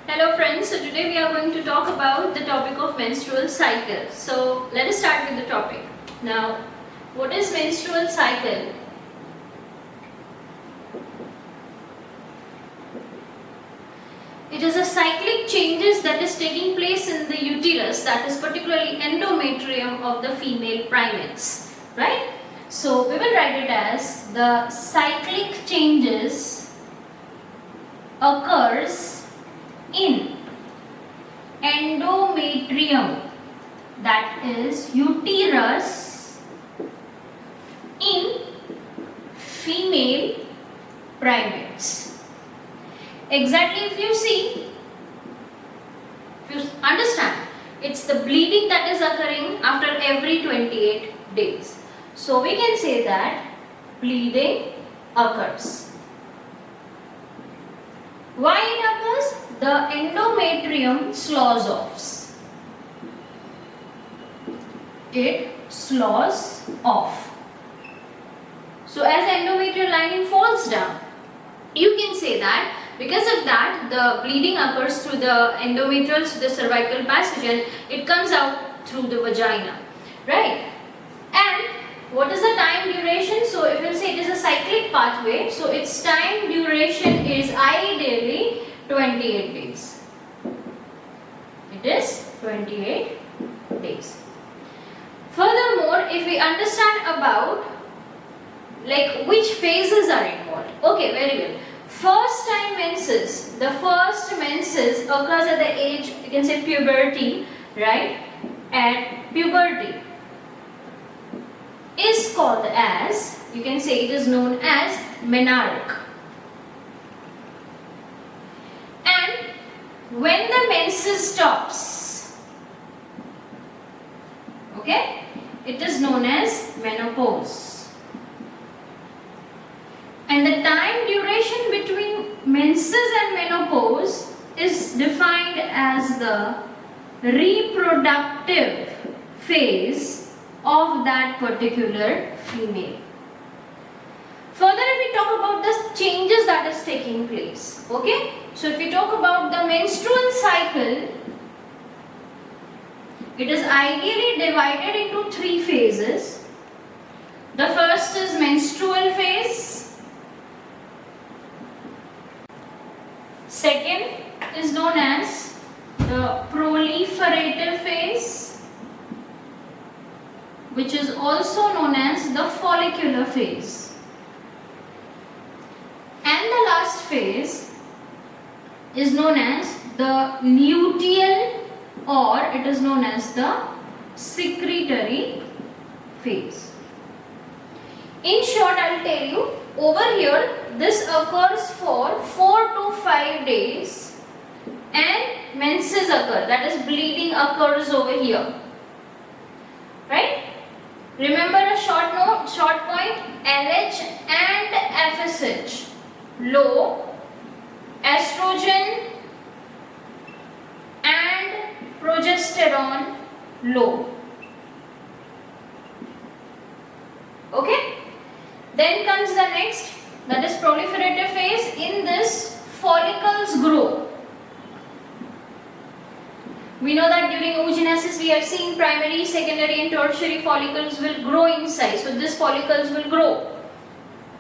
Hello friends, so today we are going to talk about the topic of menstrual cycle. So let us start with the topic. Now, what is menstrual cycle? It is a cyclic changes that is taking place in the uterus, that is particularly endometrium of the female primates, right? So we will write it as the cyclic changes occurs in endometrium, that is uterus in female primates. Exactly, if you see, if you understand, it's the bleeding that is occurring after every 28 days. So we can say that bleeding occurs. Why it occurs? The endometrium sloughs off. It sloughs off. So as the endometrial lining falls down, you can say that because of that the bleeding occurs through the endometrial to the cervical passage and it comes out through the vagina, right? And what is the time duration? So if you say it is a cyclic pathway, so its time duration is ideally 28 days. It is 28 days. Furthermore, if we understand about like which phases are involved. Okay, very well. First time menses, the first menses occurs at the age, you can say puberty, right? At puberty is called as, you can say it is known as menarche. And when the menses stops, okay, it is known as menopause. And the time duration between menses and menopause is defined as the reproductive phase of that particular female. Further, if we talk about the changes that is taking place, okay? So if we talk about the menstrual cycle, it is ideally divided into three phases. The first is menstrual phase. Second is known as the proliferative phase, which is also known as the follicular phase. And the last phase is known as the luteal, or it is known as the secretory phase. In short, I will tell you, over here this occurs for 4 to 5 days and menses occur, that is bleeding occurs over here, right? Remember a short point, LH and FSH low, estrogen and progesterone low. Okay? Then comes the next, that is proliferative phase. In this, follicles grow. We know that during oogenesis we have seen primary, secondary and tertiary follicles will grow in size. So this follicles will grow.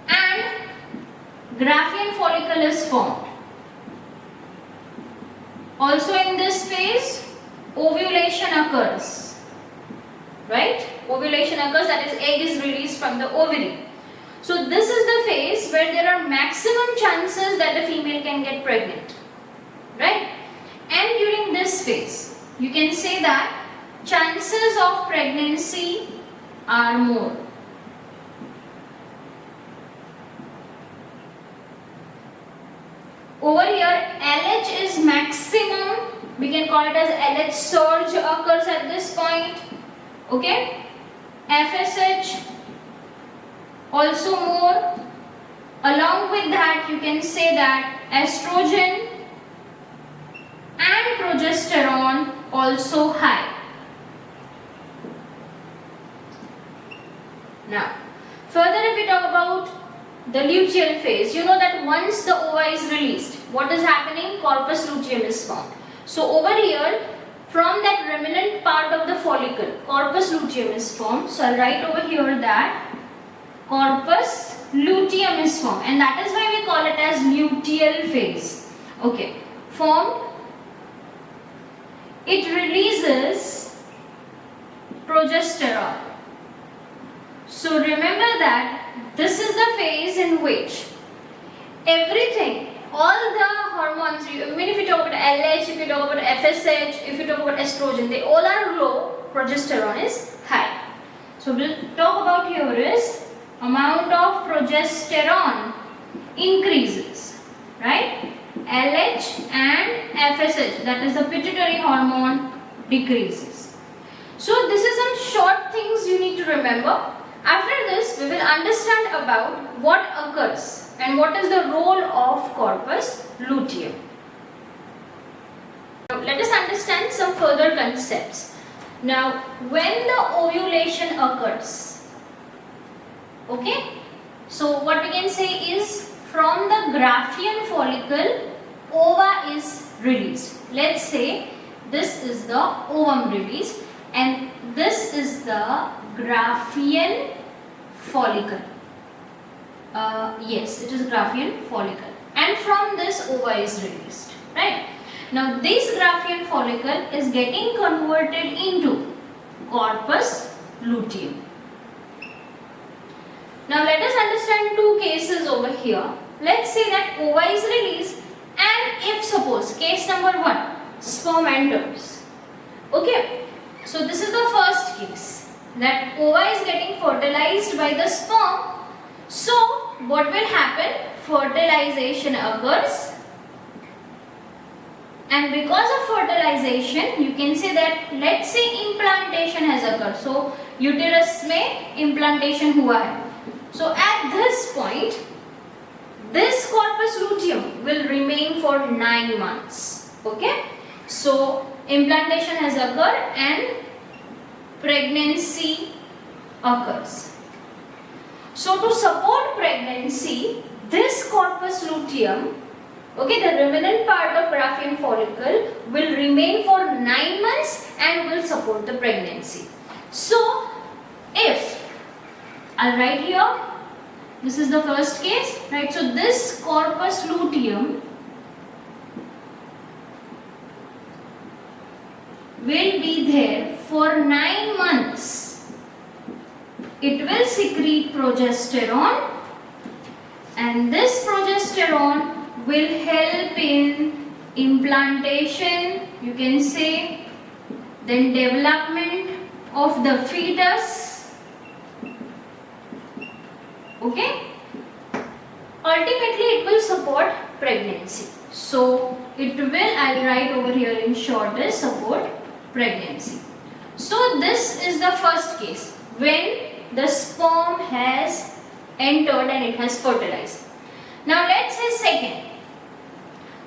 And Graafian follicle is formed. Also in this phase, ovulation occurs. Right? Ovulation occurs, that is egg is released from the ovary. So this is the phase where there are maximum chances that a female can get pregnant. Right? And during this phase, you can say that chances of pregnancy are more. Over here, LH is maximum. We can call it as LH surge occurs at this point. Okay? FSH also more. Along with that, you can say that estrogen and progesterone also high. Now, further if we talk about the luteal phase, you know that once the ova is released, what is happening? Corpus luteum is formed. So over here, from that remnant part of the follicle, corpus luteum is formed. So I'll write over here that corpus luteum is formed, and that is why we call it as luteal phase. Okay, formed. It releases progesterone. So remember that this is the phase in which everything, all the hormones, even if you talk about LH, if you talk about FSH, if you talk about estrogen, they all are low, progesterone is high. So we'll talk about here is amount of progesterone increases, right? LH and FSH, that is the pituitary hormone, decreases. So this is some short things you need to remember. After this, we will understand about what occurs and what is the role of corpus luteum. Now, let us understand some further concepts. Now, when the ovulation occurs, okay, so what we can say is from the Graafian follicle, ova is released. Let's say this is the ovum released and this is the Graafian follicle. Yes, it is Graafian follicle, and from this ova is released, right? Now this Graafian follicle is getting converted into corpus luteum. Now let us understand two cases over here. Let's say that ova is released, and if suppose case number 1, sperm enters. Okay, so this is the first case, that ova is getting fertilized by the sperm. So what will happen? Fertilization occurs, and because of fertilization you can say that, let's say implantation has occurred. So uterus में implantation हुआ है. So at this point, this corpus luteum will remain for 9 months. Okay, so implantation has occurred and pregnancy occurs. So to support pregnancy, this corpus luteum, okay, the remnant part of Graafian follicle will remain for 9 months and will support the pregnancy. So if I'll write here, this is the first case, right? So this corpus luteum will be there for 9 months. It will secrete progesterone, and this progesterone will help in implantation, you can say, then development of the fetus. Okay, ultimately it will support pregnancy. So it will, I'll write over here in short, is support pregnancy. So this is the first case, when the sperm has entered and it has fertilized. Now let's say second,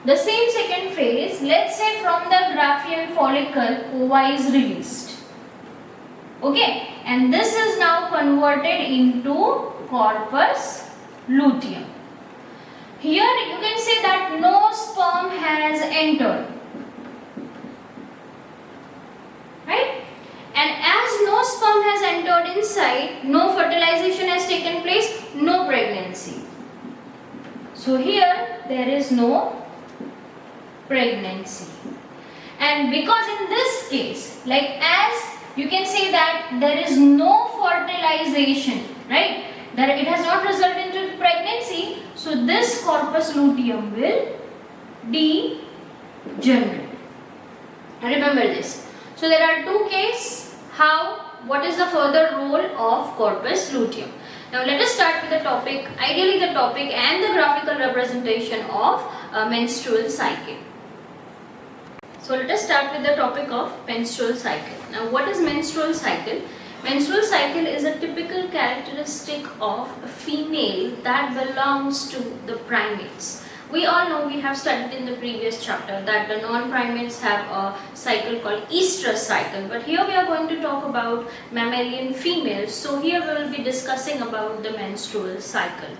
the same second phase, let's say from the Graafian follicle ova is released. Okay, and this is now converted into corpus luteum. Here you can say that no sperm has entered, right? And as no sperm has entered inside, no fertilization has taken place, no pregnancy. So here there is no pregnancy. And because in this case, like as you can say that there is no fertilization, right? That it has not resulted into pregnancy, so this corpus luteum will degenerate. Remember this. So there are two cases. What is the further role of corpus luteum? Now let us start with the topic, ideally the topic and the graphical representation of menstrual cycle. So let us start with the topic of menstrual cycle. Now what is menstrual cycle? Menstrual cycle is a typical characteristic of a female that belongs to the primates. We all know, we have studied in the previous chapter that the non-primates have a cycle called estrous cycle, but here we are going to talk about mammalian females. So here we will be discussing about the menstrual cycle.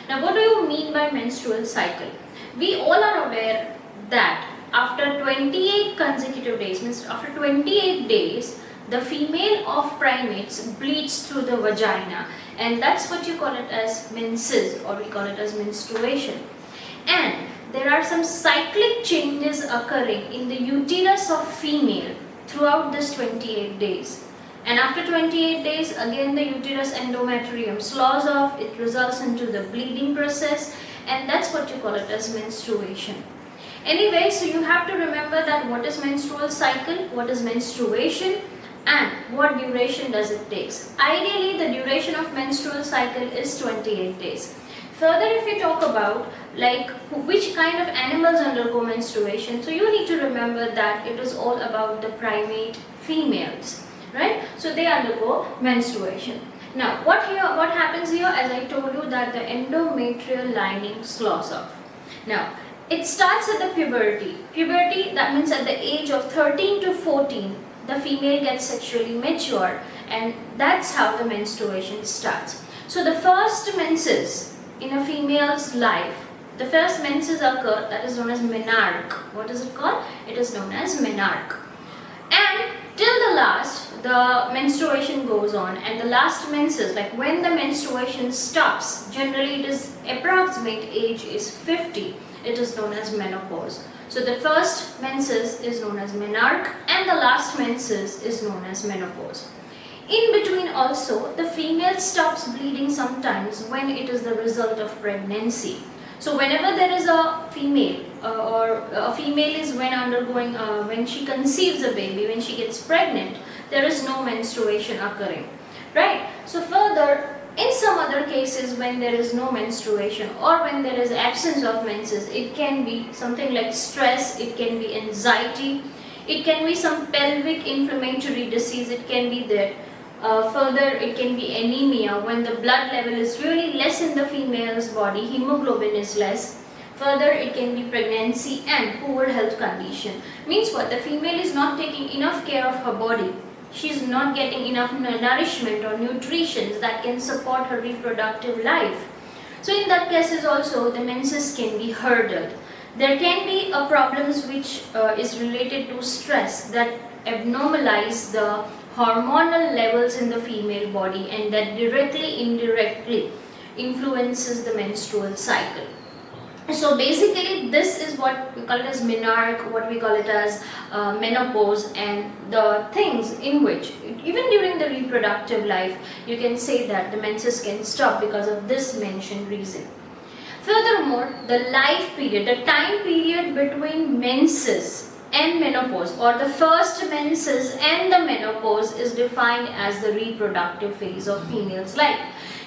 Now what do you mean by menstrual cycle? we all are aware that after 28 consecutive days, means after 28 days, the female of primates bleeds through the vagina, and that's what you call it as menses, or we call it as menstruation. And there are some cyclic changes occurring in the uterus of female throughout this 28 days. And after 28 days, again the uterus endometrium slows off, it results into the bleeding process, and that's what you call it as menstruation. Anyway, so you have to remember that what is menstrual cycle, what is menstruation, and what duration does it take. Ideally, the duration of menstrual cycle is 28 days. Further, if we talk about like which kind of animals undergo menstruation, so you need to remember that it is all about the primate females, right? So they undergo menstruation. Now, what happens here, as I told you, that the endometrial lining slows off. Now, it starts at the puberty. Puberty, that means at the age of 13 to 14, the female gets sexually mature, and that's how the menstruation starts. So the first menses in a female's life, the first menses occur, that is known as menarche. What is it called? It is known as menarche. And till the last, the menstruation goes on, and the last menses, like when the menstruation stops, generally it is approximate age is 50, it is known as menopause. So the first menses is known as menarche, and the last menses is known as menopause. In between also, the female stops bleeding sometimes when it is the result of pregnancy. So whenever there is a female, or a female is when undergoing, when she conceives a baby, when she gets pregnant, there is no menstruation occurring, right? So further, in some other cases when there is no menstruation or when there is absence of menses, it can be something like stress, it can be anxiety, it can be some pelvic inflammatory disease, it can be there. Further, it can be anemia when the blood level is really less in the female's body, hemoglobin is less. Further, it can be pregnancy and poor health condition. Means what? The female is not taking enough care of her body. She is not getting enough nourishment or nutrition that can support her reproductive life. So in that cases also, the menses can be hurdled. There can be a problems which is related to stress that abnormalize the hormonal levels in the female body, and that directly, indirectly influences the menstrual cycle. So basically this is what we call it as menarche, what we call it as menopause, and the things in which even during the reproductive life you can say that the menses can stop because of this mentioned reason. Furthermore, the life period, the time period between menses and menopause, or the first menses and the menopause, is defined as the reproductive phase of female's life.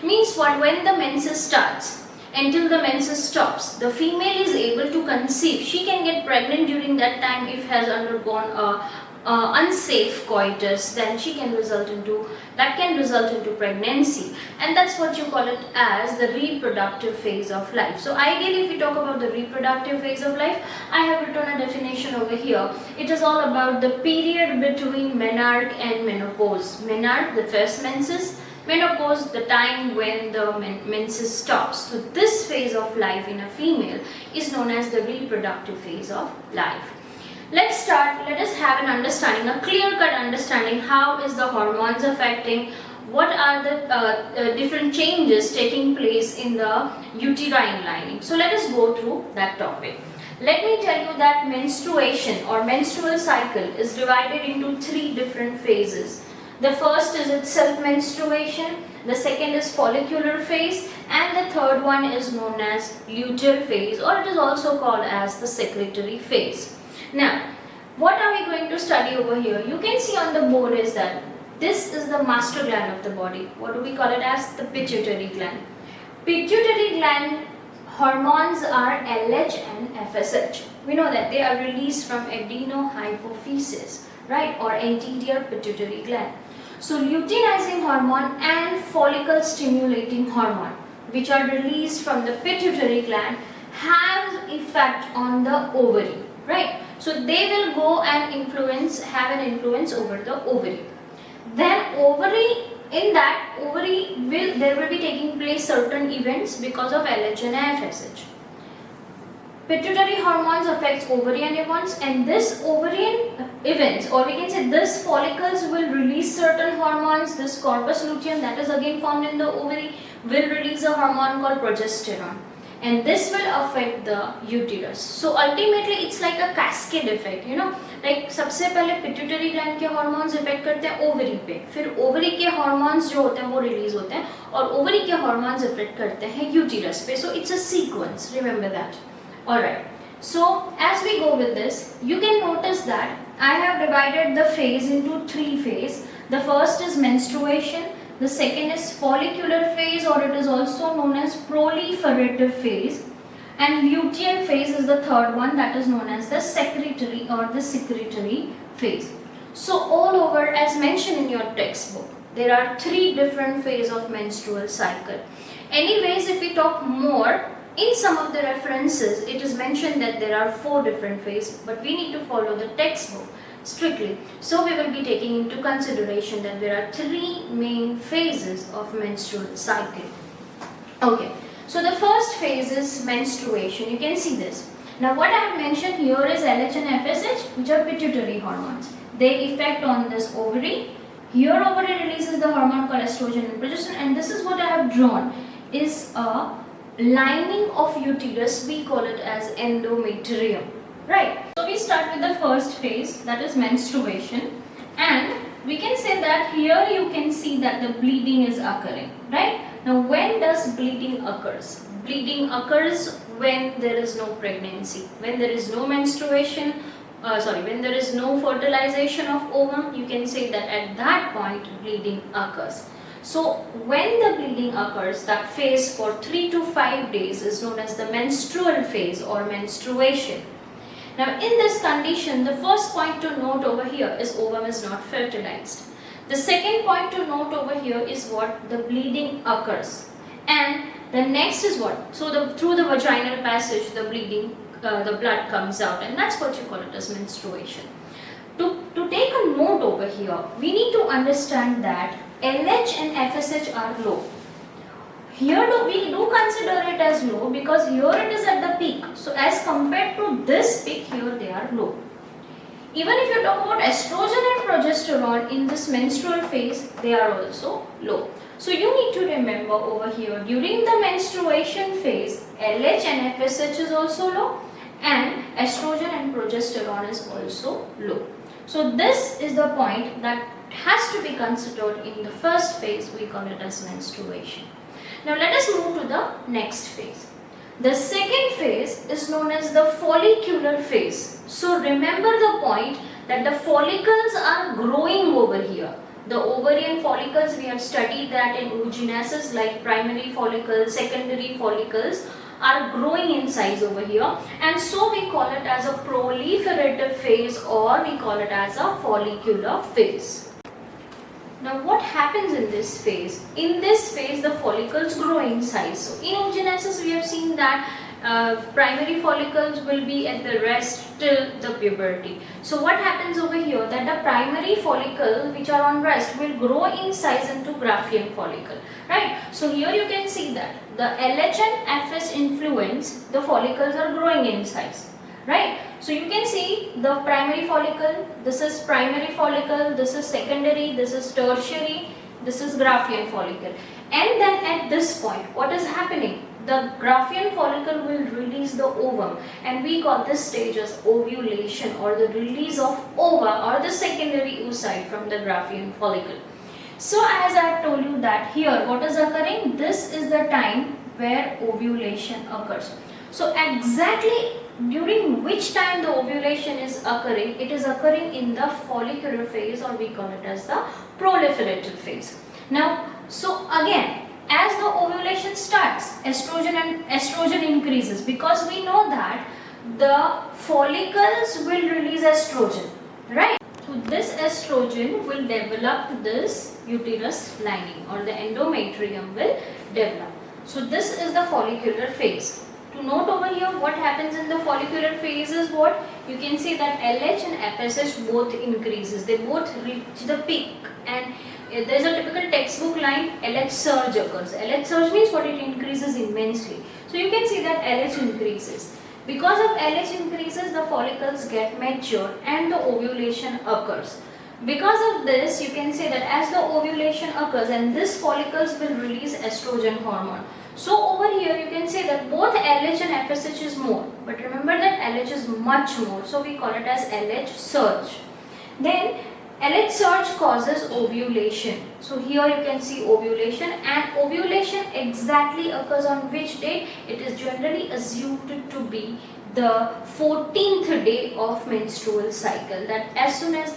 Means what? When the menses starts until the menses stops, the female is able to conceive. She can get pregnant during that time if has undergone a unsafe coitus, then she can result into pregnancy, and that's what you call it as the reproductive phase of life. So ideally, if we talk about the reproductive phase of life, I have written a definition over here. It is all about the period between menarche and menopause. Menarche, the first menses; menopause, the time when the menses stops. So this phase of life in a female is known as the reproductive phase of life. Let us have an understanding, a clear-cut understanding, how is the hormones affecting, what are the different changes taking place in the uterine lining. So let us go through that topic. Let me tell you that menstruation or menstrual cycle is divided into 3 different phases. The first is itself menstruation, the second is follicular phase, and the third one is known as luteal phase, or it is also called as the secretory phase. Now, what are we going to study over here? You can see on the board is that this is the master gland of the body. What do we call it as? The pituitary gland. Pituitary gland hormones are LH and FSH. We know that they are released from adenohypophysis, right, or anterior pituitary gland. So luteinizing hormone and follicle stimulating hormone, which are released from the pituitary gland, have effect on the ovary, right? So they will go and have an influence over the ovary. Then there will be taking place certain events because of LH and FSH. pituitary hormones affects ovarian events, and this ovarian events, or we can say this follicles will release certain hormones. This corpus luteum that is again found in the ovary will release a hormone called progesterone, and this will affect the uterus. So ultimately it's like a cascade effect, you know, like सबसे पहले pituitary gland के hormones effect करते हैं ovary पे, फिर ovary के hormones जो होते हैं वो रिलीज होते हैं और ओवरी के हार्मोन्स इफेक्ट करते हैं यूटेरस पे. So it's a sequence, remember that. Alright, so as we go with this, you can notice that I have divided the phase into 3 phases. The first is menstruation, the second is follicular phase, or it is also known as proliferative phase, and luteal phase is the third one, that is known as the secretory or the secretory phase. So all over, as mentioned in your textbook, there are 3 different phases of menstrual cycle. Anyways, if we talk more, in some of the references, it is mentioned that there are 4 different phases, but we need to follow the textbook strictly. So we will be taking into consideration that there are 3 main phases of menstrual cycle. Okay, so the first phase is menstruation. You can see this. Now what I have mentioned here is LH and FSH, which are pituitary hormones. They effect on this ovary. Here ovary releases the hormone called estrogen and progesterone, and this is what I have drawn is a lining of uterus. We call it as endometrium, right? So we start with the first phase, that is menstruation, and we can say that here you can see that the bleeding is occurring, right? Now when does bleeding occurs? Bleeding occurs when there is no pregnancy, when there is no menstruation, when there is no fertilization of ovum. You can say that at that point bleeding occurs. So when the bleeding occurs, that phase for 3 to 5 days is known as the menstrual phase or menstruation. Now in this condition, the first point to note over here is ovum is not fertilized. The second point to note over here is what? The bleeding occurs. And the next is what? So through the vaginal passage, the bleeding, the blood comes out, and that's what you call it as menstruation. To take a note over here, we need to understand that LH and FSH are low. Here we do consider it as low because here it is at the peak. So as compared to this peak, here they are low. Even if you talk about estrogen and progesterone in this menstrual phase, they are also low. So you need to remember over here, during the menstruation phase, LH and FSH is also low, and estrogen and progesterone is also low. So this is the point that has to be considered in the first phase. We call it as menstruation. Now let us move to the next phase. The second phase is known as the follicular phase. So remember the point that the follicles are growing over here. The ovarian follicles, we have studied that in oogenesis, like primary follicles, secondary follicles are growing in size over here, and so we call it as a proliferative phase, or we call it as a follicular phase. Now what happens in this phase? In this phase the follicles grow in size. So in oogenesis we have seen that primary follicles will be at the rest till the puberty. So what happens over here, that the primary follicle which are on rest will grow in size into Graafian follicle, right? So here you can see that the LH and FS influence, the follicles are growing in size, right? So you can see the primary follicle, this is primary follicle, this is secondary, this is tertiary, this is Graafian follicle. And then at this point, what is happening? The Graafian follicle will release the ovum, and we call this stage as ovulation, or the release of ova or the secondary oocyte from the Graafian follicle. So as I have told you that here what is occurring, this is the time where ovulation occurs. So exactly during which time the ovulation is occurring, it is occurring in the follicular phase, or we call it as the proliferative phase. Now, so again, as the ovulation starts, estrogen increases, because we know that the follicles will release estrogen, right? So this estrogen will develop this uterus lining, or the endometrium will develop. So this is the follicular phase. To note over here, what happens in the follicular phase is what? You can see that LH and FSH both increases. They both reach the peak, and there is a typical textbook line, LH surge occurs. LH surge means what? It increases immensely. So you can see that LH increases. Because of LH increases, the follicles get mature and the ovulation occurs. Because of this, you can say that as the ovulation occurs and this follicles will release estrogen hormone. So over here you can say that both LH and FSH is more, but remember that LH is much more, so we call it as LH surge. Then LH surge causes ovulation. So here you can see ovulation, and ovulation exactly occurs on which day? It is generally assumed to be the 14th day of menstrual cycle. That as soon as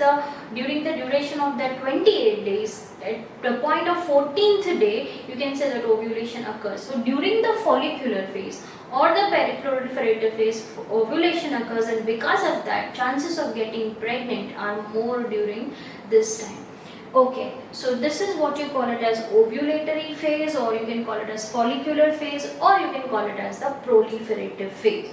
during the duration of that 28 days, at the point of 14th day, you can say that ovulation occurs. So during the follicular phase or the periproliferative phase, ovulation occurs, and because of that, chances of getting pregnant are more during this time. Okay, so this is what you call it as ovulatory phase, or you can call it as follicular phase, or you can call it as the proliferative phase.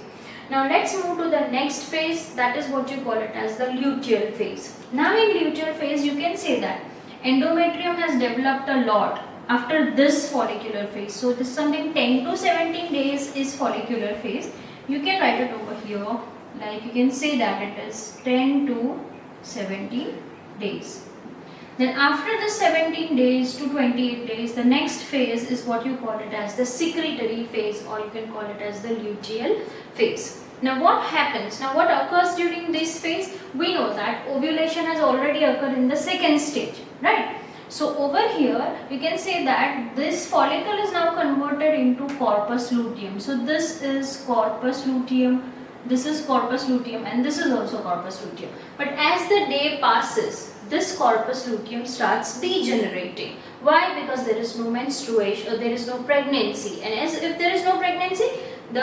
Now let's move to the next phase, that is what you call it as the luteal phase. Now in luteal phase, you can say that endometrium has developed a lot after this follicular phase. So this is something 10 to 17 days is follicular phase. You can write it over here, like you can say that it is 10 to 17 days. Then after the 17 days to 28 days, the next phase is what you call it as the secretory phase, or you can call it as the luteal phase. Now what happens? Now what occurs during this phase? We know that ovulation has already occurred in the second stage, right? So over here, you can say that this follicle is now converted into corpus luteum. So this is corpus luteum, this is corpus luteum, and this is also corpus luteum. But as the day passes, this corpus luteum starts degenerating. Why? Because there is no menstruation, or there is no pregnancy, and as if there is no pregnancy, the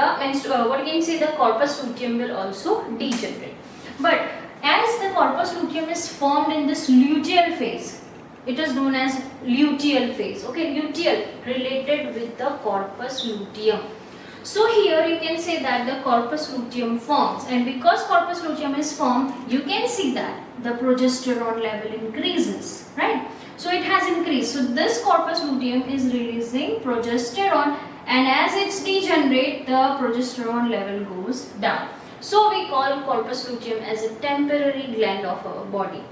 corpus luteum will also degenerate. But as the corpus luteum is formed in this luteal phase, it is known as luteal phase. Okay, luteal related with the corpus luteum. So here you can say that the corpus luteum forms, and because corpus luteum is formed, you can see that the progesterone level increases, right? So it has increased. So this corpus luteum is releasing progesterone, and as it's degenerate, the progesterone level goes down. So we call corpus luteum as a temporary gland of our body.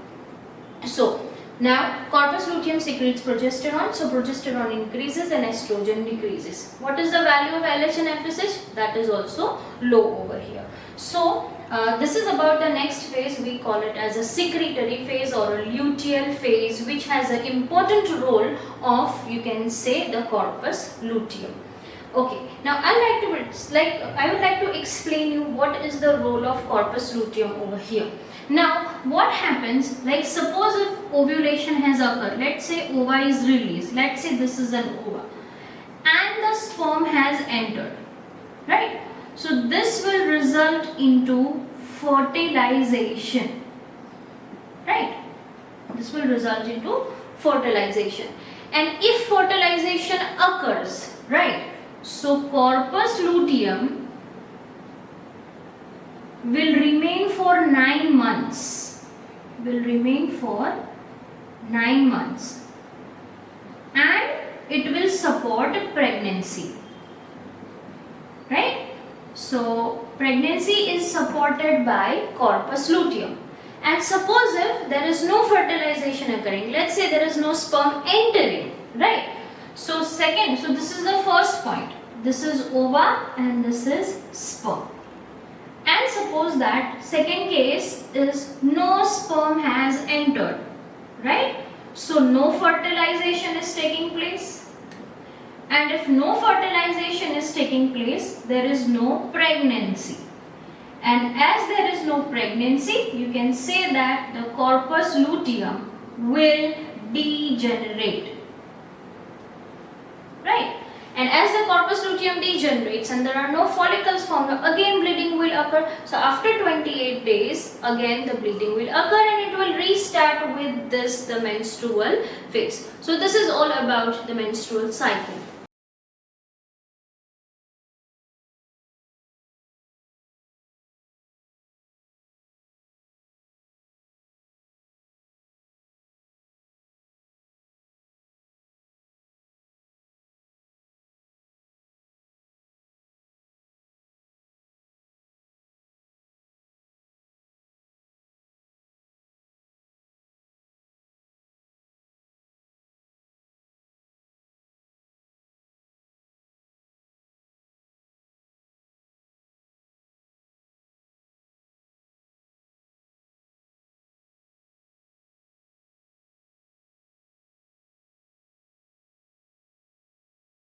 So now corpus luteum secretes progesterone, so progesterone increases and estrogen decreases. What is the value of LH and FSH? That is also low over here. So this is about the next phase. We call it as a secretory phase or a luteal phase, which has an important role of, you can say, the corpus luteum. Okay, now I would like to explain you what is the role of corpus luteum over here. Now what happens, like suppose if ovulation has occurred, let's say ova is released, let's say this is an ova, and the sperm has entered, right? So this will result into fertilization, right? This will result into fertilization, and if fertilization occurs, right, so corpus luteum will remain for 9 months, and it will support pregnancy, right? So pregnancy is supported by corpus luteum. And suppose if there is no fertilization occurring, let's say there is no sperm entering, right? So this is the first point. This is ova and this is sperm. And suppose that second case is no sperm has entered, right? So no fertilization is taking place. And if no fertilization is taking place, there is no pregnancy. And as there is no pregnancy, you can say that the corpus luteum will degenerate, right? And as the corpus luteum degenerates and there are no follicles formed, again bleeding will occur. So after 28 days, again the bleeding will occur and it will restart with the menstrual phase. So this is all about the menstrual cycle.